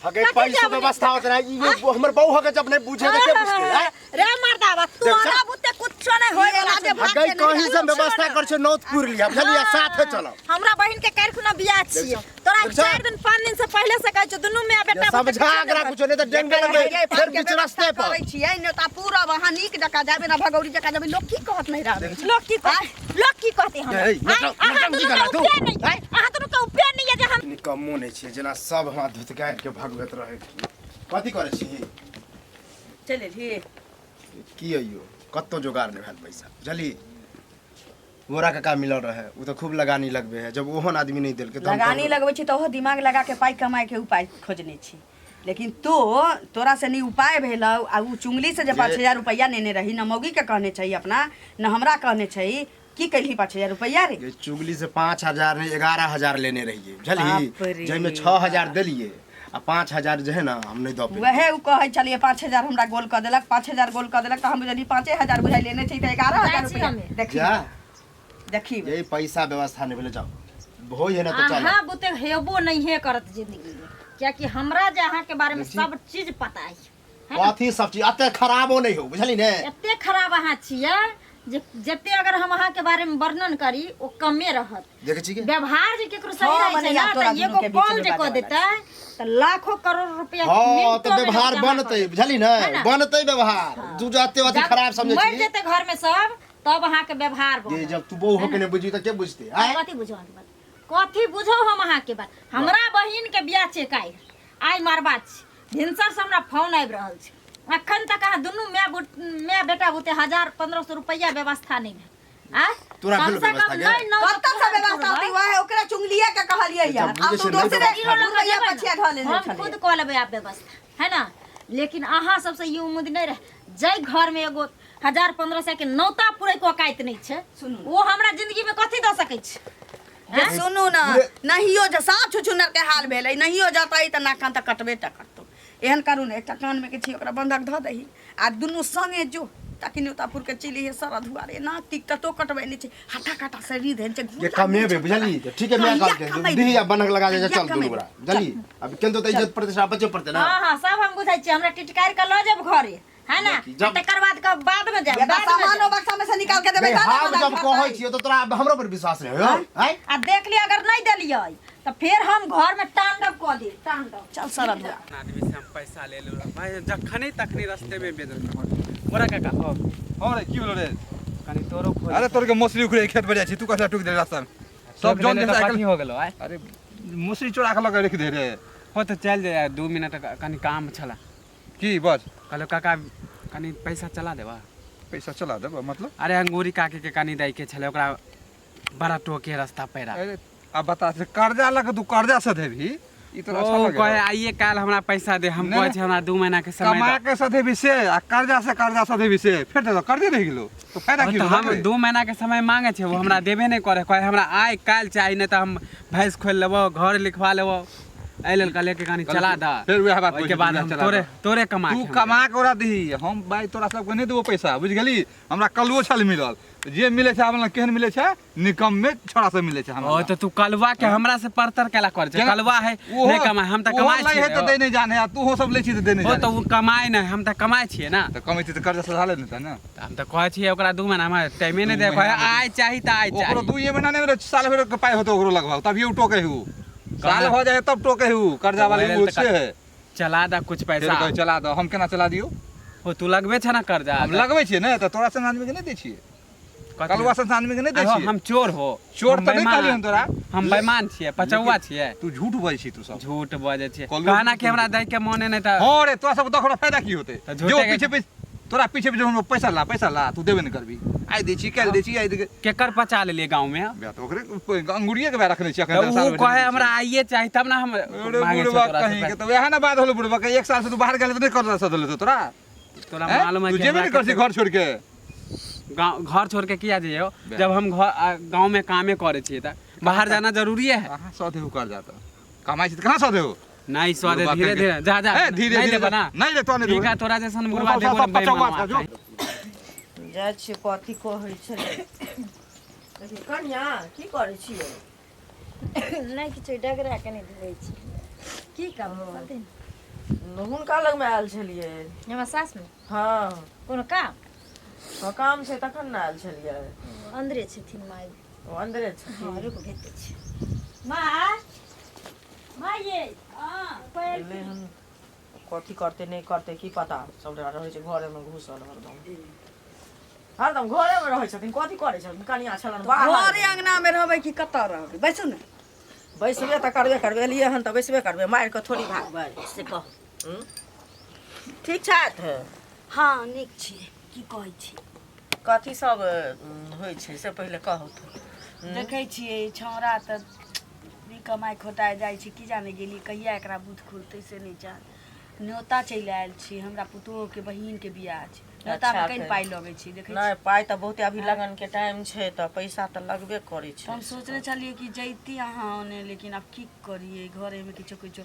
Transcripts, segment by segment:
हगे पैसा व्यवस्था होत रहा ये हमर बहू हगे जब नहीं बुझे के पूछते रे मर्दावा तोरा बुते कुछ नहीं होय वाला जे भाग हगे कहीं से व्यवस्था कर छे नौतपुर लिया बुझलिया साथे चलो हमरा बहिन के काल खुना बियाह छी तोरा 4 दिन 5 दिन से पहले से कहै छ दुनु में बेटा समझा अगर कुछ नहीं तो जंगल में फिर बीच रास्ते पर कहै छी नै त पूरा वहां नीक जका जाबे ना भगौरी जका जाबे लोग की कहत नहीं रहबे लोग की कहते हम अहाँ तो कहू पे नहीं जे हम निकम्मो नहीं छी जना सब हमरा धुतगार के भगवत रहे कथि करे छी चले रे की अइयो कत्तो जोगार नहीं भेल पैसा बुझली मोरा का मिलल रहे उ तो खूब लगानी लगबे है जब ओहन आदमी नहीं देल के लगानी लगबै छी तो दिमाग लगा के पाई कमाए के उपाय खोजने छी लेकिन तोरा से नहीं उपाय भेल आ उ चुंगली से जे 5000 रुपया नेने रही न मौगी के कहने चाहिए अपना न हमरा कहने चाहिए की कहली 5000 रुपया रे ये चुगली से 5000 नहीं 11000 लेने रहिए बुझली जय में 6000 देलिए आ 5000 जे है ना हम नहीं दो वहे उ कहै चलिए 5000 हमरा गोल क देलक 5000 गोल क देलक त हम जदी 5000 बुझाई लेने छी त 11000 रुपया देखी यही पैसा व्यवस्था नहीं भेले जाओ होय है ना तो चल हां बुते हेबो नहीं है करत जिंदगी में क्या कि हमरा जे अहाँ के बारे में सब चीज पता है कथि सब चीज अते खराबो नहीं हो बुझली ने एते खराब अहाँ छियै जे जते अगर हम अहाँ के बारे में वर्णन करी ओ कमे रहत देखे छी के व्यवहार जे केकरो सही रहे छै ना त एगो कॉल जे क देतै त लाखों करोड़ रुपया हां तो व्यवहार बनतै बुझली ने बनतै व्यवहार तू जाते वाते खराब समझे छी मर जेते घर में सब तब अहाँ के व्यवहार ये जब तू बहू होके ने बुझी त के बुझते कथि बुझो कथी बुझो हम अहाँ के बात हमरा बहिन के बियाह छै काई आइ मारबा छी भिनसर से हमरा फोन आबि रहल छै अखन तक अहाँ दुनू मैं बेटा बुते 1000-1500 रुपया व्यवस्था नहीं है आ तोरा भेल व्यवस्था के कत्ता से व्यवस्था होती है ओकरा चुंगलिया के कहलिए यार अब तू दूसरे रुपया पछिया ध लेने हम खुद कह लेबै आप व्यवस्था है ना लेकिन अहाँ सबसे ये उम्मीद नहीं रहे जय घर में एगो 1000-1500 के नौता पूरे को काइत नहीं छै वो हमरा जिंदगी में कथि द सकै छै सुनू ना नहियो जे साथ छुछुनर के हाल भेलै नहियो जतै त नाकान त कटबे त करतो एहन करू ने एकटा कान में के छी ओकरा बंधक ध दही आ दुनू संगे जो ताकि न्योतापुर के चिली है सारा धुआरे ना टिक तो कटबे नहीं छै हटा काटा शरीर धन छै ये कमे बे बुझली ठीक है मैं काट के दिया बनक लगा दे चल दुनू बड़ा बुझली अब केन तो इज्जत प्रतिष्ठा बचे पड़ते ना हां हां सब हम बुझाई छी हमरा टिटकार के ल जब घरे है ना तकर बाद में जाब बाद में सामानो बक्सा में से निकाल के देबै हम जब कहै छी तो तोरा हमरो पर विश्वास नहीं हो हैं आ देख लिया अगर नहीं देलियै तो फिर हम घर में तांडव क दे तांडव चल सारा आदमी से हम पैसा ले लो भाई जखनी तखनी रास्ते में बेदर मोरा काका हां रे की बोलो रे कनी तोरो खोल अरे तोर के मछली उखरे खेत पर जाय छी तू कसा टुक दे रास्ता में सब जन के साइकिल हो गेलो आय अरे मछली चोरा के लगा रख दे रे हो तो चल जाए 2 मिनट कनी काम छला की बस कहलो काका कनी पैसा चला देबा पैसा चला देबा मतलब अरे अंगूरी काके के कनी दै के छले ओकरा बड़ा टोके रास्ता पैरा अरे अब बता से कर्जा लग तू कर्जा से देबी ई तो अच्छा लगे कहे आइए काल हमरा पैसा दे हम कहै छै हमरा 2 महीना के समय कमा के से देबी से आ कर्जा से देबी से फिर तो कर्जे रह गेलो तो फायदा की हो हम 2 महीना के समय मांगे छै वो हमरा देबे नहीं करे कहे हमरा आइ काल चाहिए नहीं तो हम भैंस खोल लेबो घर लिखवा लेबो आइल कल के कहानी चला दा फिर वह बात के बाद हम तोरे कमा तू कमा के ओरा दी हम भाई तोरा सब के नहीं देबो पैसा बुझ गेली हमरा कलुओ छल मिलल जे मिले छै हमरा केहन मिले छै निकम में छोड़ा से मिले छै हमरा ओ तो तू कलवा के हमरा से परतर केला कर छै कलवा है नहीं कमाए हम त कमाए छी है तो दे नहीं जाने तू हो सब ले छी तो दे नहीं जाने ओ तो वो कमाए नहीं हम त कमाए छी ना तो कमाई तो कर्जा से झाले नहीं त ना हम त कहै छी ओकरा 2 महीना में टाइम नहीं दे कहै आइ चाही त आइ चाही ओकरो 2 महीना नहीं साल भर के पाई होतो ओकरो लगवा तभी उ टोके हु साल हो जाए तब टोके हु कर्जा वाले मुझसे है चला दा कुछ पैसा चला दो हम केना चला दियो हो तू लगबे छ ना कर्जा हम लगबै छी ना त तोरा से आदमी के नहीं दै छी कलवा से आदमी के नहीं दै छी हम चोर हो चोर त नहीं कहली हम तोरा हम बेईमान छियै पचौआ छियै तू झूठ बजै छी तू सब झूठ बजै छियै कहना कि हमरा दै के मोने नहीं त हां रे तोरा सब देखो फायदा की होते जो पीछे तोरा पीछे हम पैसा ला तू देबे नहीं करबी आई दै छी कल दै छी आई केकर पचा ले गांव में बे तो ओकरे अंगुरिये के बे रखने छी अखन साल कहे हमरा आइए चाहि तब ना हम मांगे बुढ़वा कहीं के तो वह ना बात होलो बुढ़वा के 1 साल से तू बाहर गेल त नहीं कर सकल तो तोरा मालूम है तू जेबे नहीं कर छी घर छोड़ के घर छोड़ के किया जाइयो जब हम गांव में कामे करे छिए त बाहर जाना जरूरी है हां सौदे हो कर जाता कमाई छी त कहां सौदे हो नहीं स्वादे धीरे धीरे जा धीरे धीरे बना नहीं ले तो नहीं ठीक है तोरा जैसन मुर्गा देबो बेईमान जा छी पति कहै छले देखि कन्या की करै छियै नहीं किछ डगरा के नहीं धोइ छी की काम हुनका लग में आयल छलियै। हमर सास में हाँ कोनो काम काम छै तखन ने आयल छलियै। अंदरे छथिन माय। ओ अंदरे हाँ छथिन। रुक भेजते छी। माँ माँ ये कोयल एलै हन कथी करते नहीं करते की पता। सब रहै छै घरे में घुसल हरदम घरे में रहै छथिन। कथी करै छथिन कनिया छलन बाहर। घरे अंगना में रहबै कि कतऽ रहबै? बैसू ने। बैसबे तऽ करबे एलियै हन तऽ बैसबे करबै। मारि कऽ थोड़ी भागबै से कह। ठीक छथि? हाँ नीक छियै। की कहै छी? कथी सब होइ छै से पहिले कहू तऽ। देखै छियै छौड़ा तऽ कमाइ खोटाइ जाइ छै। की जाने गेली कहिया एकरा बुध खुलतै से नहीं जान। न्योता चलि आयल छी। हमरा पुतोहके बहिनके बियाह छै। न्योतामे कनि पाइ लगै छै देखै छी। नहीं पाइ तऽ बहुते अभी लगन के टाइम छै तऽ पैसा तऽ लगबे करै छै। हम सोचने छलिए कि जैती अहाँ ओने, लेकिन अब की करिए घरे में किछो किछो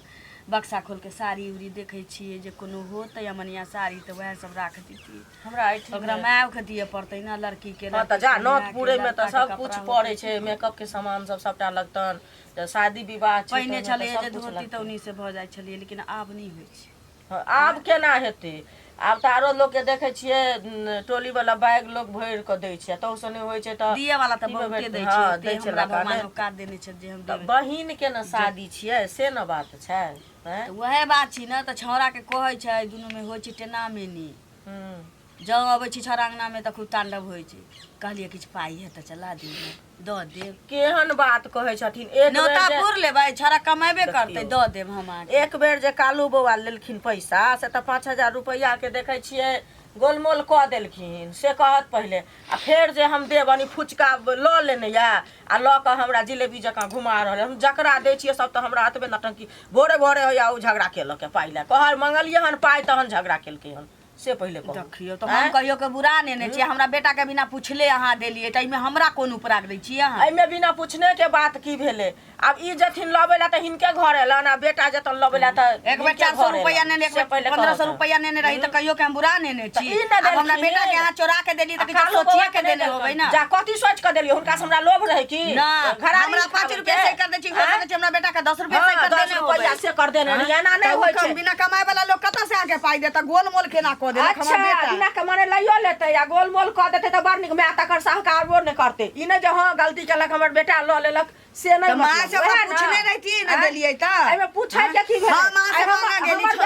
बक्सा खोल के साड़ी उड़ी देखे छिए जे कोनो होत या मनिया साड़ी तो वह सब राख दीती। हमरा एहिठाम ओकरा माय के दिए पड़तै ना लड़की के। हाँ तऽ जा नौतपुरे में तऽ सब कुछ पड़ै छै। मेकअप के सामान सब सबटा लगतन। तऽ शादी विवाह छै पहिने छले जे धोती तौनी से भ जाइ छलिए, लेकिन आब नहीं होइ छै। आब केना हेतै? आब तऽ आरो लोग के देखे छियै टोली वाला बैग लोग भर के दै छै। तऽ ओसने होइ छै तऽ दिए वाला तऽ बहुते दै छै। हाँ, दै छै हमरा लगा भगवान ने। औकात देने छै जे हम तऽ देबै। बहिन के ना शादी छियै से ना बात छै। हैं? तऽ वएह बात छी ना। तऽ छौड़ा के कहै छै दुनू में होइ छै टेना मेनी। हम्म। जब अबै छी छौड़ा अंगना में तऽ खूब तांडव होइ छै। कहलिए किछु पाइ है तऽ चला दिए दऽ देब। केहन बात कहै छथिन। एक बेर न्योता जे- पुर लेबै छौड़ा कमेबे करतै दऽ देब हम अहाँके। एक बेर जे कालू बौआ लेलखिन पैसा से तऽ 5,000 रुपया के देखै छियै गोलमोल कऽ देलखिन। से कहत पहिले आ फेर जे हम देब अनि फुचका लऽ लेने या आ लऽ कऽ हमरा जिलेबी जकाँ घुमा रहल। हम जकरा दै छियै सब तऽ हमरा एतबे नटंकी भोरे भोरे होइया ओ झगड़ा केलक पाइ लए। कहल मंगलिए हन पाइ तहन झगड़ा केलकै हन से पहिले कहू। देखियो तो हम कहियो के बुरा नेने छियै। हमरा बेटा के बिना पूछले अहाँ देलिए त एमे हमरा कोन उपराग दै छियै अहाँ? एहिमे बिना पूछने के बात की भेलै? आब ई जथिन लबै ला तऽ हिनके घर एलन आ बेटा जतन लबै ला तऽ एक बेर 400 रुपया नेने, एक बेर 1500 रुपया नेने रही त कहियो के हम बुरा नेने छी। ई न अब हमरा देलखिन। बेटा के यहाँ चोरा के देली त किछु सोचिए के देने होबै ना। जा कथी सोच के देलियै? हुनका से हमरा लोभ रहे की? ना घरारी हमरा 5 रुपया से कर दै छी। हो सकै छै हमरा बेटा के 10 रुपया से कर 10 देने होबै। रुपया से कर देने रहिए ना नहीं होइ छै। बिना कमाए वाला लोग कतऽ से आके पाइ देता? गोल मोल केना क देलक अच्छा हमर बेटा? बिना कमाने लइयो लेतै या गोलमोल कऽ देतै तऽ बड़ नीक। मैं तकर सहकारबो नहि करतै। ई नहि जे हाँ गलती केलक हमर बेटा लऽ लेलक से नहीं। तो माँ से ओकरा पूछने रहिती न देलिए त। एमे पूछै के की भेलै? हां माँ से मांगा गेली 100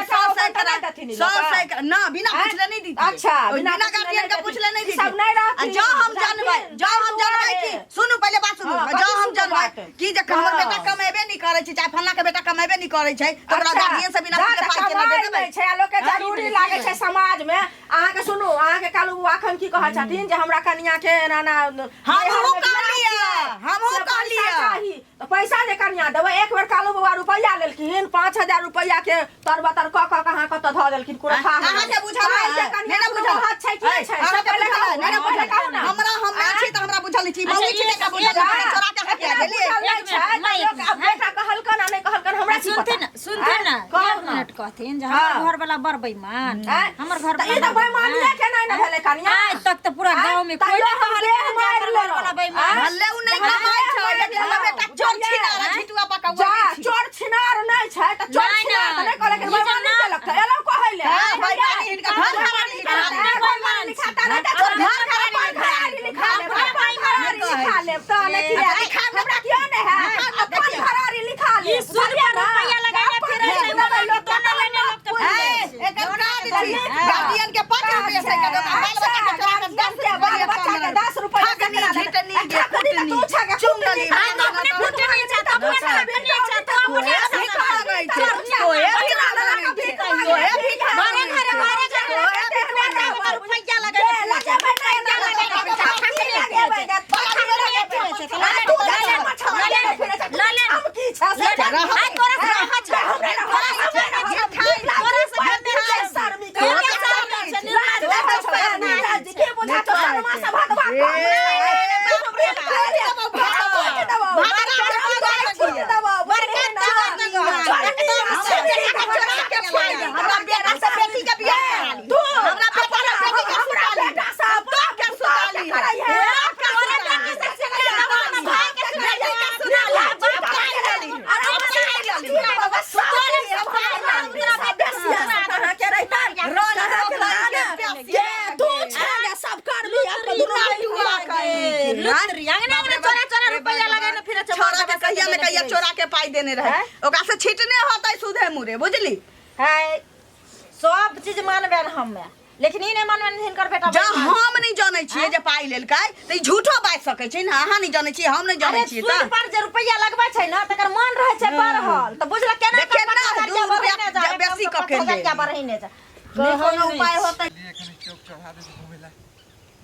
करा 100 ना बिना पूछले नहीं दी। अच्छा बिना गार्जियन के पूछले नहीं दी। सब नहीं रहती। जो हम जानबै कि सुनु पहले बात सुनु। जो हम जानबै कि जे हमर बेटा कमेबे नहीं करे छै चाहे फल्ला के बेटा कमेबे नहीं करे छै तो ओकरा गार्जियन से बिना पूछले पाइ केना दे देबै? छै लोग के जरूरी लागे छै समाज में। अहाँ के सुनू अहाँ के कालू अखन की कहै छथिन जे हमरा कन्या के नाना हमहु कहलिए तो पैसा जे कन्या देबै। एक बेर कालू बौआ रुपया लेलखिन 5,000 रुपया के तरबतर क क कहाँ कत धऽ देलखिन कुरा खा। अहाँ के बुझाबै कन्या बुझल हाथ छै कि छै? सब पहिले कहू ना। पहिले कहू ना। हमरा हम छी त हमरा बुझल छी। बहु छी का बुझल चोरा के हटिया गेलिए। अब बेटा कहलकन आ नहीं कहलकन हमरा की पता? सुनते ना एक मिनट कहथिन जे हमर घर वाला बड़ बेईमान। हमर घर ई त बेईमानिए के नहीं न भेलै कन्या। आज तक तो पूरा गांव में कोई नहीं कहल मार घर वाला बेईमान। हल्ले उ नहीं कमाई छै लेकिन हमरा बेटा चोर छिनार झिटुआ पका जा चोर छिनार नहीं छै त चोर छिनार त नहीं कहले के बेईमानी केलक त एलो कहैले। बेईमानी हिनका घर खराबी लिखाता नहीं त घर खराबी लिखा ले त नहीं किया हमरा क्यों नहीं है? अपन खरारी लिखा ले। ई 100 रुपया लगाए फिर ऐसे लोग दोनों लेने लोग तो एक गार्जियन के 5 रुपया से कर बाल बच्चा के 10 रुपया के तू छा के चुंगली अपने फुटे नहीं चाहता तू अपने नहीं चाहता अपने बारे घरे बारे जा रुपया लगा देने रहे ओकरा से छिटने होतै सुधे मुरे बुझली है सब चीज मानबे हमे लेकिन ई नहीं मानबे हिनकर बेटा जा हम नहीं जानै छियै जे पाई लेलकै त ई झूठो बाजि सकै छै न अहाँ नहीं जानै छियै हम नहीं जानै छियै सूद पर जे रुपया लगबै छै न तकर मन रहै छै परहल त बुझला केना देखिए ना, 2 रुपया बेसी क के ले। क्या बरहिने जा कोनो उपाय होतै कनी चौक चढ़ा दे घूमे ला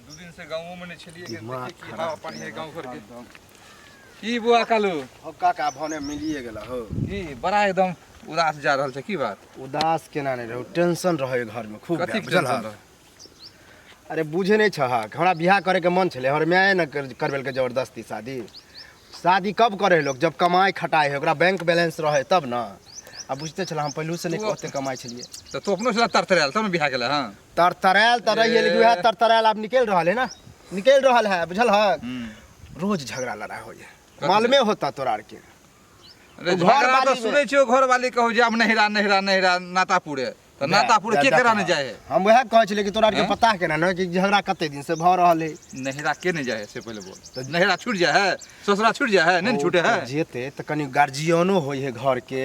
2 दिन से गांवों में नहीं छलिए के देखे की हवा पानी है गांव घर के की बुआ कालू हो काका भने मिलिए गेला हो की बड़ा एकदम उदास जा रहल छै की बात उदास केना नहीं रहू टेंशन रहे घर में खूब कथी बुझल टेंशन हा? अरे बुझे नहीं छह हमरा बियाह करे के मन छले हमर माय न करबेल के जबरदस्ती शादी कब करे लोग जब कमाई खटाई है ओकरा बैंक बैलेंस रहे तब न अब बुझते छला हम पहलू से नहीं ओते कमाई छलिए तो तू अपनो से तरतराल तब बियाह केला हां तरतराल त रहिए लेकिन वह तरतराल अब निकल रहल है ना निकल रहल है बुझल हा रोज झगड़ा लड़ाई हो जाए मालूमे होता तोरा आर के अरे घर घर वाली वाली सुनै छियो घर वाली कहू जे अब नहिरा नातापुरे तो नातापुर के करा न जाए है हम वह कहे छले कि तोरा आर के पता केना न कि झगड़ा कते दिन से भ रहल है नहिरा के नहीं जाए है से पहले बोल तो नहिरा छूट जाए है ससुरा छूट जाए है नहीं छूटे है जेते त कनी गार्जियनो होय है घर के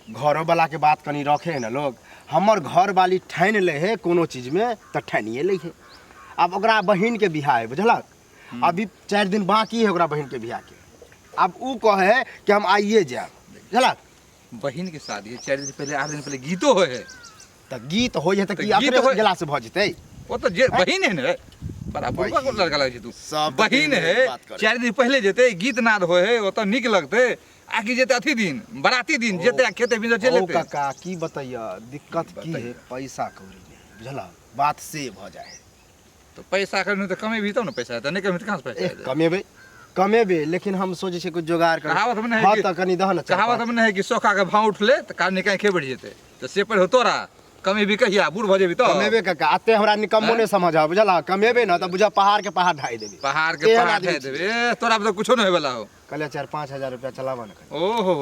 घरो वाला के बात कनी रखे है ना लोग हमर घर वाली ठान ले है कोनो चीज में त ठानिए ले है अब ओकरा बहिन के बियाह है बुझलक अभी 4 दिन बाकी है ओकरा बहिन के बियाह के अब ऊ कहे कि हम आइए जाए बुझलक बहिन के शादी है 4 दिन पहले 8 दिन पहले गीतो होय है त गीत होय है त त की गीत अपने होय- गेला से भ जेतै वो तो जे बहिन है ना बड़ा बुआ को लड़का लगे तू सब बहिन बहिन है बात करे। 4 दिन पहले जेते गीत नाद होय है वो तो निक लगते आकि जेते अथी दिन बराती दिन जेते खेते बिना चले ओ काका की बताइए दिक्कत की है पैसा कौड़ी में बुझलक बात से भ जाए तो पैसा करने तो कमे भी तो ना पैसा है तो नहीं कमे तो कहां से पैसा है कमेबे लेकिन हम सोचे छे कुछ जुगाड़ कर कहावत में नहीं हाँ कि- त कनी दहन कहावत में है कि सोखा के भाव उठले तो कार निकाय खे बढ़ जेते तो से पर हो तोरा कमे भी कहिया बूढ़ भजे भी तो कमेबे काका आते हमरा निकम्मो ने समझ आ बुझला कमेबे न त बुझा पहाड़ के पहाड़ ढाई देबे पहाड़ के केहन पहाड़ आदमी दे छी? देबे तोरा पे तो कुछो नहीं वाला हो कहले 4-5 हजार रुपया चलावा न कनी। ओहो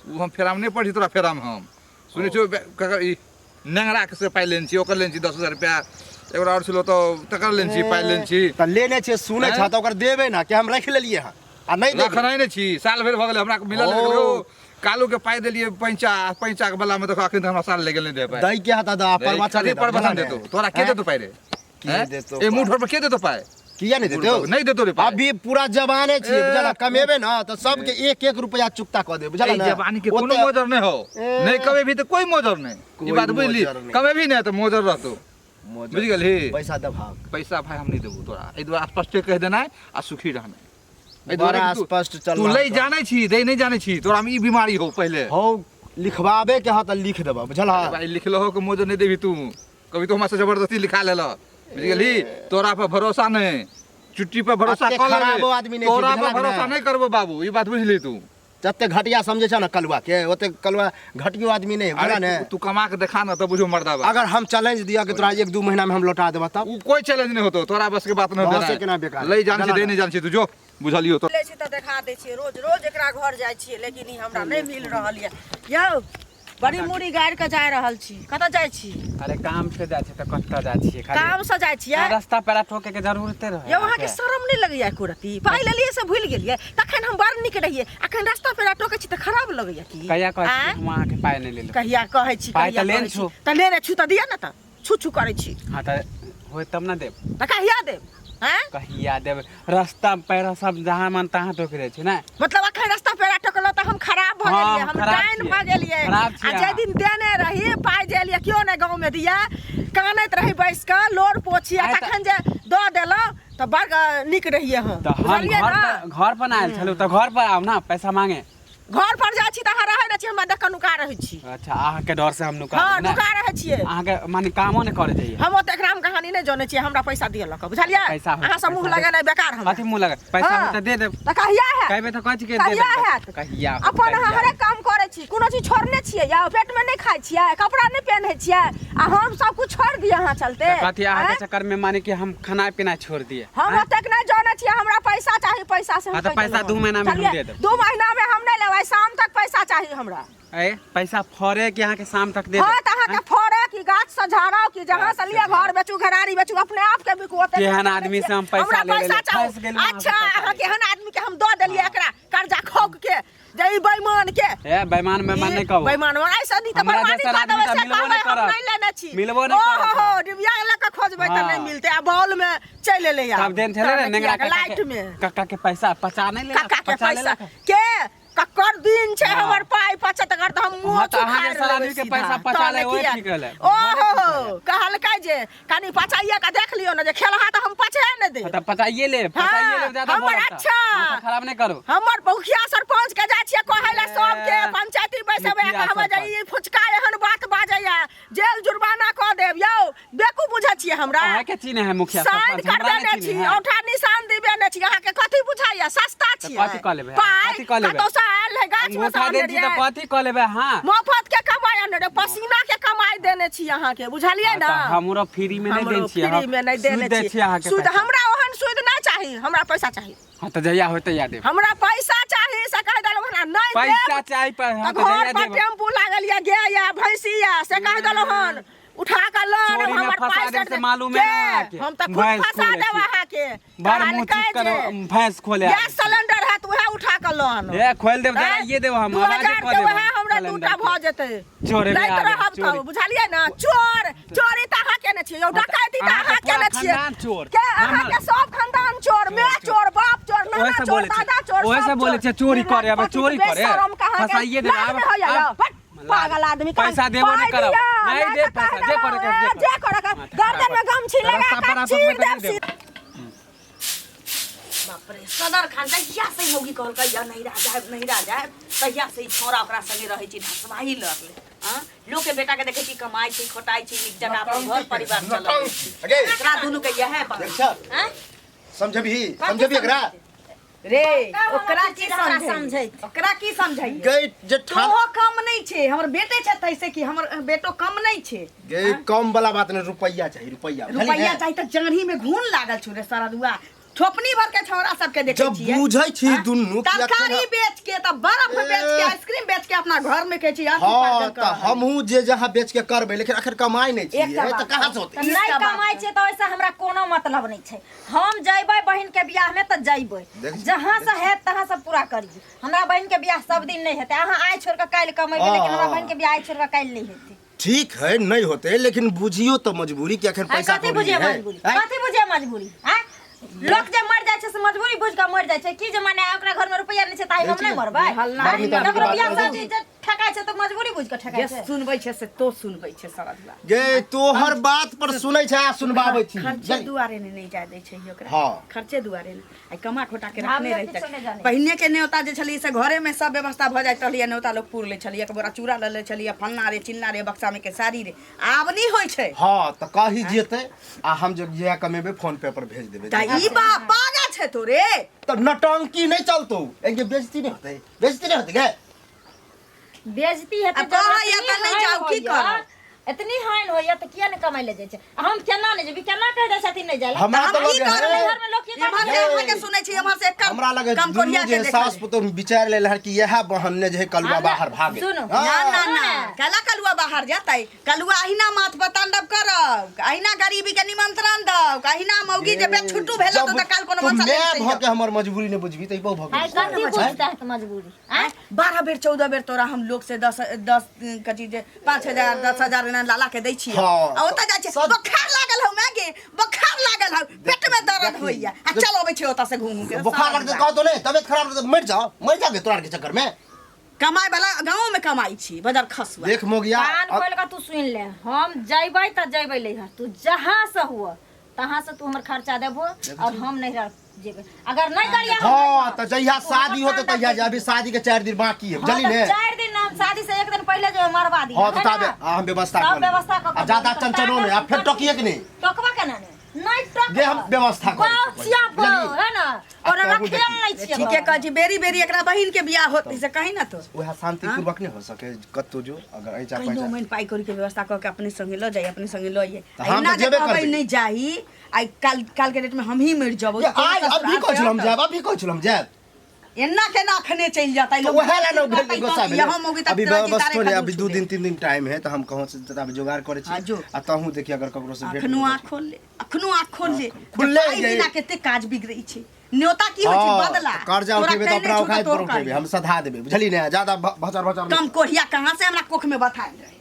वो हम फेराम नहीं पड़ी तोरा फेराम हम सुने छो ई नेंगरा के से पाइ लेन छी ओकर लेन छी 10,000 रुपया एगोरा और छलो तो तकर लेन छी पाइ लेन छी त लेने छे सुने छ त ओकर देबे ना कि हम रख लेलिए हां आ नहीं देबे रखनाइ नहीं छी साल भर भ गेल हमरा मिलल ओ। लगलो कालू के पाइ देलिए पैंचा के बला में देखो अखन हमरा साल ले गेल नहीं दे पाइ दई के हाथ दा परमाचा कथी पर बसन देतो तोरा के देतो पाइ रे के देतो ए मुंह पर के देतो पाइ किया नहीं देते हो? नहीं देतो रे पाइ अभी पूरा जवाने छी ए, बुझला कमेबे न त सबके 1-1 रुपया चुकता क दे बुझला ए ना जवानी के कोनो ओते- मोजर नहीं हो ए। नहीं कभी भी तो कोई मोजर नहीं कोई ये बात बुझली मोजर नहीं। कभी भी नहीं तो मोजर रहतो मोजर। बुझ गेली पैसा दभाग पैसा भाई हम नहीं देबो तोरा ए दुआ स्पष्ट कह देना है आ सुखी रहना ए बड़ा कि तू- स्पष्ट चल तू रहा ले है। जाने छी दे नहीं जाने छी तोरा में ई बीमारी हो पहले हो लिखवाबे के हाथ लिख देबा बुझला अरे भाई लिख लो कि मोजर नहीं देबी तू कभी तो हमरा से जबरदस्ती लिखा ले लो बुझ गेली तोरा पर भरोसा नहीं चुट्टी पर भरोसा अते कर ले खराबो आदमी नहीं छी, तोरा बुझला पर कि भरोसा नहीं? नहीं करबो बाबू ई बात बुझली तू जते घटिया समझे छ न कलुआ के ओते कलुआ घटियो आदमी नहीं बुझला ने अरे तू कमा के देखा ना तो बुझो मर्दा बा अगर हम चैलेंज दिया कि तोरा 1-2 महीना में हम लौटा देबा तब उ कोई चैलेंज नहीं होतो तोरा बस के बात नहीं बस देना के ना बेकार। ले जान छी चला दे ना। नहीं जान छी तू जो बुझलियो तो ले छी त देखा दै छियै रोज रोज एकरा घर जाइ छियै लेकिन ई हमरा नहीं मिल रहल ये यौ बड़ी मुड़ी गाड़ के जा रहल छी कतऽ जाइ छी अरे काम से जाइ छै त कतऽ जाइ छियै काम से जाइ छियै रास्ता पेरा ठोके के जरूरते रहे यौ अहाँके शरम नहीं लगैया एको रत्ती पाइ लेलियै से भूलि गेलियै तखन हम बड़ नीक रहियै अखन रास्ता पेरा टोकै छी त खराब लगैया की कहिया कहै आँय? छी हम अहाँके पाइ नहि लेलहुँ कहिया कहै छी पाइ कहिया तऽ लेने कहै छी छु। त लेने छु त दिया न त छु छु करै छी हाँ तऽ होय तब ना देब त कहिया देब हैं कहिया देब रास्ता पेरा सब जहाँ मन तहाँ टोक रहे छै ने मतलब अखन रास्ता पेरा टोकलो त हम खराब भ हाँ, गेलियै हम खराब डाइन छियै। भ गेलियै खराब आ छियै जे अहाँ। दिन देने रही पाइ देलियै क्यों ने गांव में दिया कानैत रही बैस के लोर पोछी आ आइ तऽ- तखन जे दऽ देलौ त बड़ नीक रहियै हम तऽ हम बुझलियै घर ना पर घर पर आयल छलहुँ तऽ घर पर आउ ना पैसा मांगे घर पर जाइ छी त अहाँ रहै न छी हम देख नुका रहै छी अच्छा अहाँके डर से हम नुका हाँ देब ने नुका रहै छियै अहाँके माने कामो नहि करे जाइए हम ओते एकराम कहानी नहीं जाने छियै हमरा पैसा दियलक बुझलियै पैसा हो- अहाँ सब मुंह पैसा लगेनाइ बेकार हम कथी मुँह लगे पैसा हाँ। हो तऽ दे देब त कहिया है कहबै तऽ कथी के दे कहिया देब हैत कहिया हो, अपन कहिया। अहाँ हरेक काम करे छी कोनो चीज छोड़ने छियै या पेट में नहीं खाइ छियै कपड़ा नहीं पहने छियै आ हम सब कुछ छोड़ दिए अहाँ चलते तऽ कथी अहाँके आँय? चक्कर में माने कि हम खाना पीना छोड़ दिए हम आँय? ओतेक नहीं जाने छियै हमरा पैसा चाहिए पैसा से हम हाँ, तो कहि पैसा देलहुँ। 2 महीना में हम चलिए, दे देब। 2 महीना में हम नहीं लेबै शाम तक पैसा चाहिए हमरा ए पैसा फरे कि अहाँके शाम तक दे हाँ देब त अहाँ के फोड़े की गाछ से झाड़ो की जहाँ से लिए घर बेचू घरारी बेचू अपने आप के बिकू ओतेक केहन नहीं आदमी छियै। से हम पैसा हमरा ले लेले, पैसा फँसि चाहिए गेलहुँ अहाँ अच्छा से पैसा अहाँ ले। केहन आदमी के हम दऽ देलियै एकरा कर्जा खोक के जे बेईमान के ए बेईमान नहीं कहू बेईमान ऐसा नहीं त हमरा बर्बादी जैसा कर देबै आदमी से त मिलबो नहीं कहबै हम करत। नहीं लेने छी मिलबो नहीं करत। ओहो डिबिया लगा खोजबै त हाँ। नहीं मिलते आ बॉल में चल एले यार सब दिन चले रे नेंगरा लाइट में काका के पैसा पचा नहीं ले काका के पैसा के ककर दिन छै हाँ। हमर पाई पचत कर त हम मुंह हाँ, तो चुखा अहाँ जैसा आदमी के पैसा पचा ले, ओहे ठीक रहले। ओहो कहलकै जे कनी पचाइए के देख लियो ना जे खेलहा त हम पचे नहीं दे तो पचाइए ले ज्यादा हमर बोलता। अच्छा। माथा खराब नहीं करो हमर मुखिया सरपंच के जाय छियै कहै ला सबके पंचायती बैसबे मुखिया हम जे ई फुचका एहन बात बाजैया जेल जुर्माना क देब यौ बेकू बुझै छियै हमरा अहाँ के चीने है मुखिया साइन सरपंच, करबे हमरा ने नहीं छी चीने है। औठा निशान दिबे ने छी अहाँ के कथि बुझाइया सस्ता तो छियै कथी कऽ लेबै? पाइ कथी कऽ लेबै? कतौ से आयल है गाछ में अंगूठा दे छी तो कथी कऽ लेबै हाँ मुफ्त के कमाई ने रे पसीना के कमाई देने छी अहाँ के बुझलियै ना तो हमरो फ्री में नहीं हमरो दै छियै फ्री में नहीं देने दै छियै अहाँ के सुध पैसा। हमरा ओहन सुध नहीं चाही हमरा पैसा चाही हाँ तो जहिया होते या देब हमरा पैसा चाही से कह देलहुँ हमरा नहीं पैसा देब चाहिए पर हाँ तो तो घर जहिया पर देब टेम्पू लागल या गे या भैंसी या से कह देलहुँ हन उठा के लो चोरी में फंसा देब से मालूम है ना अहाँ के। हम तो खुद भैंस फंसा खोले देब छी। अहाँ के बार मुंह चुप करो भैंस खोले गैस सिलेंडर है तो वह उठा के लो आनो ए खोल देब जराइए देब हम आवाज 2000 कऽ के देब वह हमरा दूटा भ जेतै चोरे में नहीं आ तो गेल, रहब चोरी। तो बुझलियै ना चोरी त अहाँ केने छियै यौ डकैती त अहाँ के अहाँ पूरा केने छियै खानदान चोर। के अहाँ हमर- के सब खानदान चोर मैं चोर बाप चोर ओहे नाना से चोर बोले छै, दादा चोर ओहे सब से बोले चोर। छै, चोरी करे, अब पति चोरी करे। बेशरम कहाँ के, फंसाइए देना, लाज अब- में हो जाइए, अब- बट पागल आदमी कहाँ- पैसा देबो नहीं करब। पाइलिया, नहीं दे तो पैसा, कह जे देबो, करे के, जे जे करे के, माथा गर्दन में गमछी लगा रास्ता पर के आप चीर अपने देब दे सीधे। बाप रे सदर खान तहिया से ही होगी कहलकै या नहीं रह जाए तहिया से ही छोरा ओकरा संगे रहै छी ढसवाही लड़ले हां लोग के बेटा के देखे छी कमाई छी खोटाई छी नीक जगह पर घर परिवार चलल अगे एकरा दुनु के यह बात देख छ हैं समझबी एकरा रे ओकरा की समझै समझै ओकरा की समझै गई जे ठान ओहो कम नहीं छे हमर बेटे छे तैसे कि हमर बेटो कम नहीं छे गई कम वाला बात नहीं रुपया चाहिए रुपया रुपया चाहिए त जंगही में घून लागल छु रे सारा दुआ थोपनी भर के छौरा सबके देखे जब छियै बुझै छी हाँ? दुन्नु कि तरकारी अखन- बेच के त बर्फ बेच के आइसक्रीम बेच के अपना घर में के छी हाँ तो हमहू जे जहाँ बेच के करबै लेकिन अखन कमाई नहीं एकटा छियै बात तो कहाँ से होतै तऽ नहीं कमाई छै तऽ ओइसे हमरा कोनो मतलब नहीं छै हम जइबै बहिन के बियाह में तऽ जइबै देख- जहाँ से है तहाँ से पूरा करिए हमरा बहिन के बियाह सब दिन नहीं हेतै अहाँ आइ छोड़ के काल्हि कमेबै हाँ। लेकिन हमरा बहिन के बियाह आइ छोड़ के काल्हि नहीं हेतै ठीक है नहीं होते लेकिन बुझियो तो मजबूरी कि अखन पैसा कथी कौड़ी बुझे है मजबूरी हैं? कथी बुझे मजबूरी हैं लोग जे मर जाइ छै से मजबूरी बुझ के मर जाइ छै की जे माने ओकरा घर में रुपया नहीं छै ताहि हम नहीं मरबै हल्ला बड़ नीक आदमी ओकरो बात बियाह करै शादी जे ठकाय छै तऽ मजबूरी बुझ के ठकाय जे छै सुनबै छै से तो सुनबै छै सारा दुआ गे तोहर बात पर सुनै छै आ सुनबाबै छी खर्चे दुआरे ने नहीं जाय दै छै ओकरा हाँ। खर्चे दुआरे ने आई कमा खोटा के हम रखने लोग किछो नहीं रहिते जाने। पहिने के न्योता जे छलिए से घरे में सब व्यवस्था भ जाइत रहलिए न्योता लोग पूर ले छलिए एक बोरा चूड़ा ले ले छलिए फन्ना रे चिन्ना रे बक्सा में के साड़ी रे आब नहीं होय छै हाँ तो कही जेते आ हम जब यह कमेबे फोन पे पर भेज देबे त ई बाप बाजा छै तो रे तो नटंकी नहीं चलतो एक ये बेइज्जती नहीं होते गे बेइज्जती हेतै अब कहाँ या तऽ नहीं जाउ, की करब? इतनी हाइन होइया तऽ किया ने कमाई ले जाइ छै हम केना नहीं जेबी केना कह दै छथिन नहीं जाइ हमरा हम तो की लगे करबै? है घर में लोग की एम्हर से अहाँ के सुनै छी एम्हर से एक कम हमरा लगे कम दुनू कोरिया जे के सास देखल पुतोह विचार ले है कि यह बहन ने जे कलुआ हमरा- बाहर भागे सुनू, हाँ। ना ना ना कला कलुआ बाहर जाता है कलुआ अहिना माथ पर तांडव करब अहिना गरीबी के निमंत्रण दब अहिना मौगी जे बे छुट्टू भेल तो काल कोनो तुम मसला मैं भ के हमर मजबूरी ने बुझबी त ई बहु हाय भगे कथी बुझता है मजबूरी हैं 12 बेर 14 बेर तोरा हम लोग से 10 कथी जे 5000 10,000 एना लाला के दै छियै हाँ, आ ओतऽ जाइ छै सच- बोखार लागल हौ मैगे बोखार लागल हौ पेट में दर्द होइया आ चल अबै छै ओतऽ से घूम घूम के बुखार लगते कह तो नहीं तबियत खराब तो मर जाओ गे तोरा के चक्कर में कमाई वाला गांव में कमाई छी बाजार खसुआ देख मोगिया कान खोल के तू सुन ले हम जइबै त जइबै ले तू जहां से हुआ तहां से तू हमर खर्चा देबो और हम नहीं रह जेबै अगर नहीं करिया हाँ तो जहिया शादी होते तहिया जा अभी शादी के 4 दिन बाकी है बुझली ने 4 दिन हम शादी से 1 दिन पहले जो मरवा दी हाँ तो ताबे हम व्यवस्था सब कर व्यवस्था कर आ ज्यादा चंचलो नहीं आ फिर टकिए कि नहीं टकवा केना नहीं टक जे हम व्यवस्था करै छी, बहुत सियाप बुझलियै? है ना और आ कहू रखेल नहीं छियै ठीक है कह बेरी बेरी एकरा बहिन के बियाह होत से कहीं ना तो वह शांति पूर्वक नहीं हो सके कत्तो जो अगर ऐसा कहीं दो पैसा महीने पाई करी के व्यवस्था करके अपने संगे लो जाइए अपने संगे लो आइए तो हम ना तो जेबे कहबै करबै। नहीं जाही आई काल काल के डेट में हम ही मर जाबो ये आज अभी कहै छलम जाब अभी कहै छलम जाब एन्ना के ना खने चल जाता है तो वह ला नो गोसा भेल यहाँ मोगी तक अभी तेरा बस जितारे थोड़े खा अभी दूँ 2 दिन 3 दिन टाइम है तो हम कहूँ से तब जुगाड़ करे हाँ, जो। छी आ तहूँ देखिए अगर ककरो से भेट अखनो आँख खोल ले अखनो आँख खोल ले खुलले पाई जे। बिना केते काज बिगड़ै छै न्योता की होइ छै बदला कर्जा तोरा उठेबे तो कहने अपना छौ औकात तोर पर उठेबे करिहे। हम सधा देबे बुझली ने ज्यादा भचर भचर कम कोढ़िया कहाँ से हमरा कोख में बथायल रहे